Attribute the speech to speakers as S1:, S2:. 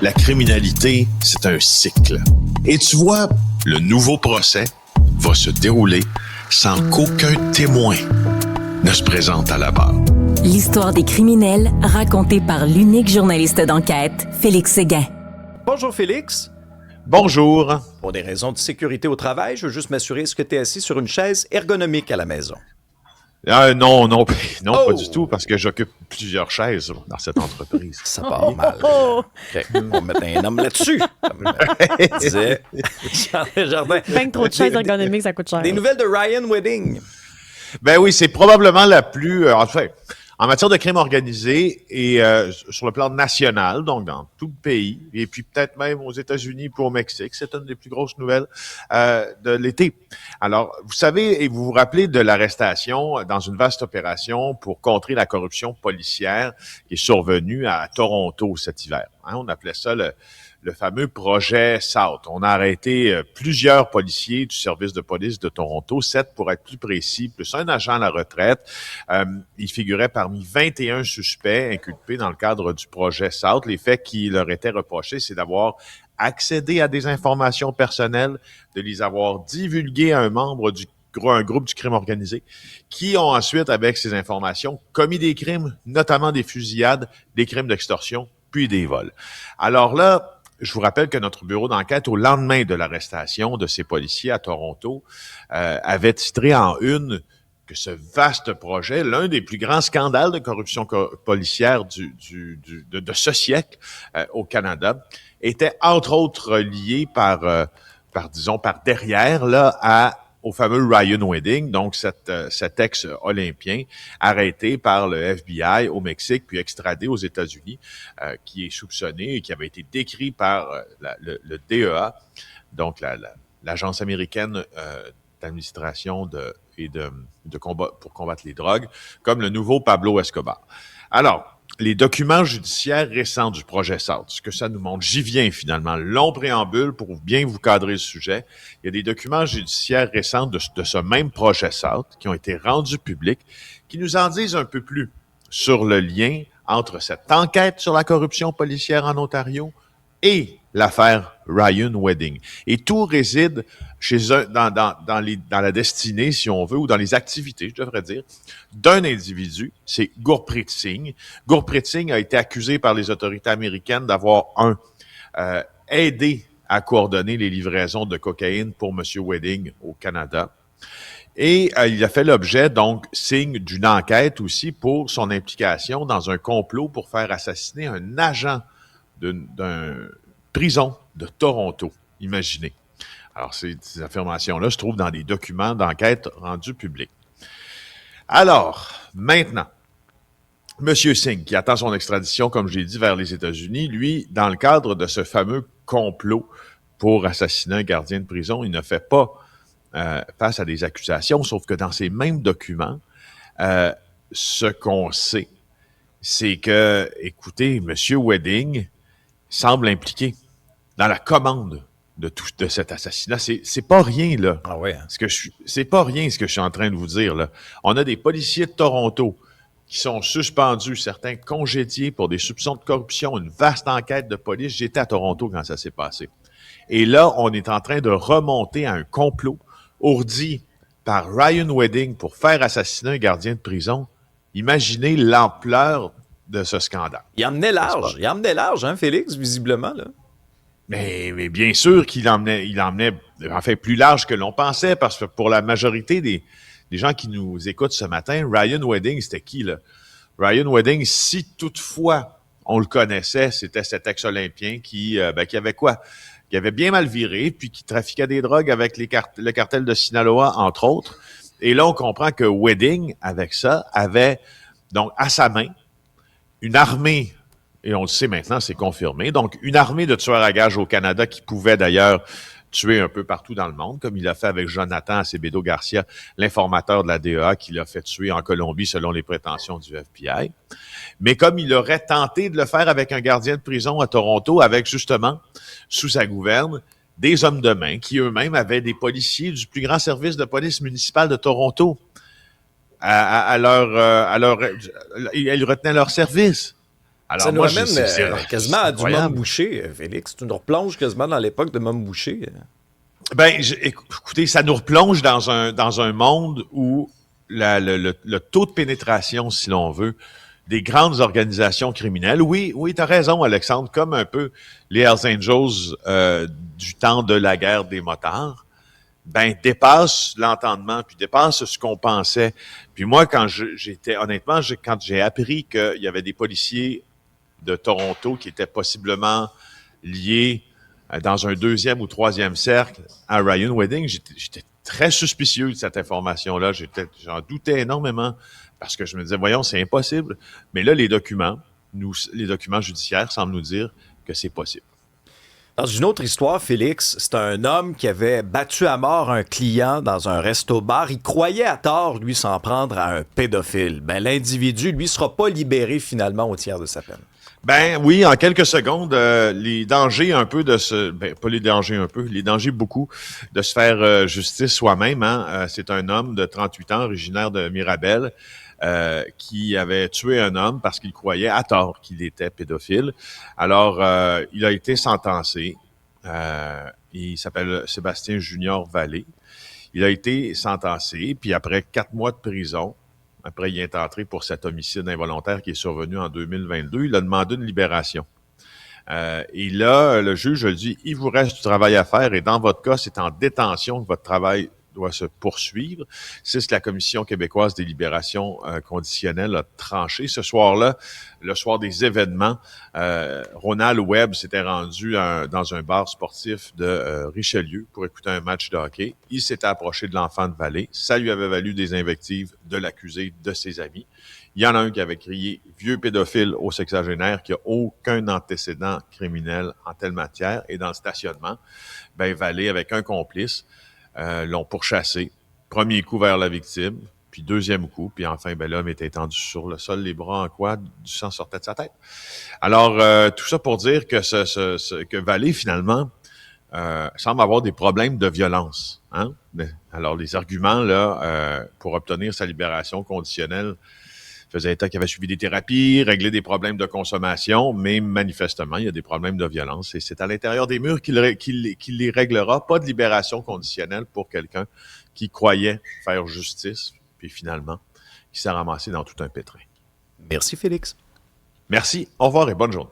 S1: la criminalité, c'est un cycle. Et tu vois, le nouveau procès va se dérouler sans qu'aucun témoin ne se présente à la barre.
S2: L'histoire des criminels racontée par l'unique journaliste d'enquête, Félix Séguin.
S3: Bonjour Félix.
S1: Bonjour.
S3: Pour des raisons de sécurité au travail, je veux juste m'assurer que tu es assis sur une chaise ergonomique à la maison.
S1: Non, pas du tout, parce que j'occupe plusieurs chaises dans cette entreprise.
S3: Ça part mal. Okay. On va mettre un homme là-dessus. Comme disait Charles Desjardins.
S4: Ben trop de chaises ergonomiques, ça coûte cher.
S3: Des nouvelles de Ryan Wedding.
S1: Ben oui, c'est probablement la plus... en matière de crime organisé et sur le plan national, donc dans tout le pays, et puis peut-être même aux États-Unis puis au Mexique, c'est une des plus grosses nouvelles de l'été. Alors, vous savez et vous vous rappelez de l'arrestation dans une vaste opération pour contrer la corruption policière qui est survenue à Toronto cet hiver. Hein, on appelait ça le fameux projet South. On a arrêté plusieurs policiers du service de police de Toronto, 7 pour être plus précis, plus un agent à la retraite. Il figurait parmi 21 suspects inculpés dans le cadre du projet South. Les faits qui leur étaient reprochés, c'est d'avoir accédé à des informations personnelles, de les avoir divulguées à un membre un groupe du crime organisé, qui ont ensuite, avec ces informations, commis des crimes, notamment des fusillades, des crimes d'extorsion, puis des vols. Alors là, je vous rappelle que notre bureau d'enquête, au lendemain de l'arrestation de ces policiers à Toronto, avait titré en une que ce vaste projet, l'un des plus grands scandales de corruption policière de ce siècle au Canada, était entre autres lié par derrière là au fameux Ryan Wedding, donc cet ex-olympien arrêté par le FBI au Mexique puis extradé aux États-Unis, qui est soupçonné et qui avait été décrit par le DEA, donc l'agence américaine d'administration de combat pour combattre les drogues, comme le nouveau Pablo Escobar. Alors, les documents judiciaires récents du projet South, ce que ça nous montre, j'y viens finalement, long préambule pour bien vous cadrer le sujet. Il y a des documents judiciaires récents de ce même projet South qui ont été rendus publics, qui nous en disent un peu plus sur le lien entre cette enquête sur la corruption policière en Ontario et l'affaire Ryan Wedding. Et tout réside dans la destinée, si on veut, ou dans les activités, je devrais dire, d'un individu, c'est Gurpreet Singh. Gurpreet Singh a été accusé par les autorités américaines d'avoir, aidé à coordonner les livraisons de cocaïne pour M. Wedding au Canada. Et il a fait l'objet, donc, Singh, d'une enquête aussi pour son implication dans un complot pour faire assassiner un agent d'une prison de Toronto, imaginez. Alors, ces affirmations-là se trouvent dans des documents d'enquête rendus publics. Alors, maintenant, M. Singh, qui attend son extradition, comme je l'ai dit, vers les États-Unis, lui, dans le cadre de ce fameux complot pour assassiner un gardien de prison, il ne fait pas face à des accusations, sauf que dans ces mêmes documents, ce qu'on sait, c'est que, écoutez, M. Wedding semble impliqué dans la commande de cet assassinat. C'est pas rien, là.
S3: Ah ouais.
S1: C'est pas rien ce que je suis en train de vous dire, là. On a des policiers de Toronto qui sont suspendus, certains congédiés pour des soupçons de corruption, une vaste enquête de police. J'étais à Toronto quand ça s'est passé. Et là, on est en train de remonter à un complot ourdi par Ryan Wedding pour faire assassiner un gardien de prison. Imaginez l'ampleur de ce scandale.
S3: Il emmenait large, hein, Félix, visiblement, là.
S1: Mais bien sûr qu'il emmenait, en fait, plus large que l'on pensait, parce que pour la majorité des gens qui nous écoutent ce matin, Ryan Wedding, c'était qui, là? Ryan Wedding, si toutefois on le connaissait, c'était cet ex-olympien qui avait quoi? Qui avait bien mal viré, puis qui trafiquait des drogues avec le cartel de Sinaloa, entre autres. Et là, on comprend que Wedding, avec ça, avait donc à sa main une armée, et on le sait maintenant, c'est confirmé, donc une armée de tueurs à gages au Canada qui pouvait d'ailleurs tuer un peu partout dans le monde, comme il a fait avec Jonathan Acevedo Garcia, l'informateur de la DEA qui l'a fait tuer en Colombie selon les prétentions du FBI. Mais comme il aurait tenté de le faire avec un gardien de prison à Toronto, avec justement, sous sa gouverne, des hommes de main qui eux-mêmes avaient des policiers du plus grand service de police municipale de Toronto ils retenaient leur service.
S3: Ça nous ramène quasiment à du
S1: incroyable.
S3: Mom Boucher, Félix. Tu nous replonges quasiment dans l'époque de Mom Boucher.
S1: Ben, écoutez, ça nous replonge dans un monde où le taux de pénétration, si l'on veut, des grandes organisations criminelles. Oui, t'as raison, Alexandre, comme un peu les Hells Angels du temps de la guerre des motards, ben dépasse l'entendement, puis dépasse ce qu'on pensait. Puis moi, quand quand j'ai appris qu'il y avait des policiers de Toronto qui étaient possiblement liés dans un deuxième ou troisième cercle à Ryan Wedding, j'étais très suspicieux de cette information-là. J'en doutais énormément parce que je me disais, voyons, c'est impossible. Mais là, les documents judiciaires semblent nous dire que c'est possible.
S3: Dans une autre histoire, Félix, c'est un homme qui avait battu à mort un client dans un resto-bar. Il croyait à tort, lui, s'en prendre à un pédophile. Ben, l'individu, lui, sera pas libéré finalement au tiers de sa peine.
S1: Ben oui, en quelques secondes, les dangers un peu pas les dangers un peu, les dangers beaucoup de se faire justice soi-même. Hein. C'est un homme de 38 ans, originaire de Mirabel, qui avait tué un homme parce qu'il croyait à tort qu'il était pédophile. Alors, il a été sentencé. Il s'appelle Sébastien Junior Vallée. Il a été sentencé, puis après 4 mois de prison, après y être entré pour cet homicide involontaire qui est survenu en 2022, il a demandé une libération. Et là, le juge a dit, il vous reste du travail à faire et dans votre cas, c'est en détention que votre travail doit se poursuivre. C'est ce que la Commission québécoise des libérations conditionnelles a tranché. Ce soir-là, le soir des événements, Ronald Webb s'était rendu dans un bar sportif de Richelieu pour écouter un match de hockey. Il s'était approché de l'enfant de Vallée. Ça lui avait valu des invectives de l'accusé, de ses amis. Il y en a un qui avait crié « vieux pédophile au sexagénaire qui a aucun antécédent criminel en telle matière ». Et dans le stationnement, ben Vallée, avec un complice, l'ont pourchassé. Premier coup vers la victime, puis deuxième coup, puis enfin, ben l'homme était étendu sur le sol, les bras en croix, du sang sortait de sa tête. Alors, tout ça pour dire que que Vallée, finalement, semble avoir des problèmes de violence. Hein? Alors, les arguments, là, pour obtenir sa libération conditionnelle, faisait état qu'il avait suivi des thérapies, réglé des problèmes de consommation, mais manifestement, il y a des problèmes de violence et c'est à l'intérieur des murs qu'il les réglera. Pas de libération conditionnelle pour quelqu'un qui croyait faire justice, puis finalement, qui s'est ramassé dans tout un pétrin.
S3: Merci, Félix.
S1: Merci, au revoir et bonne journée.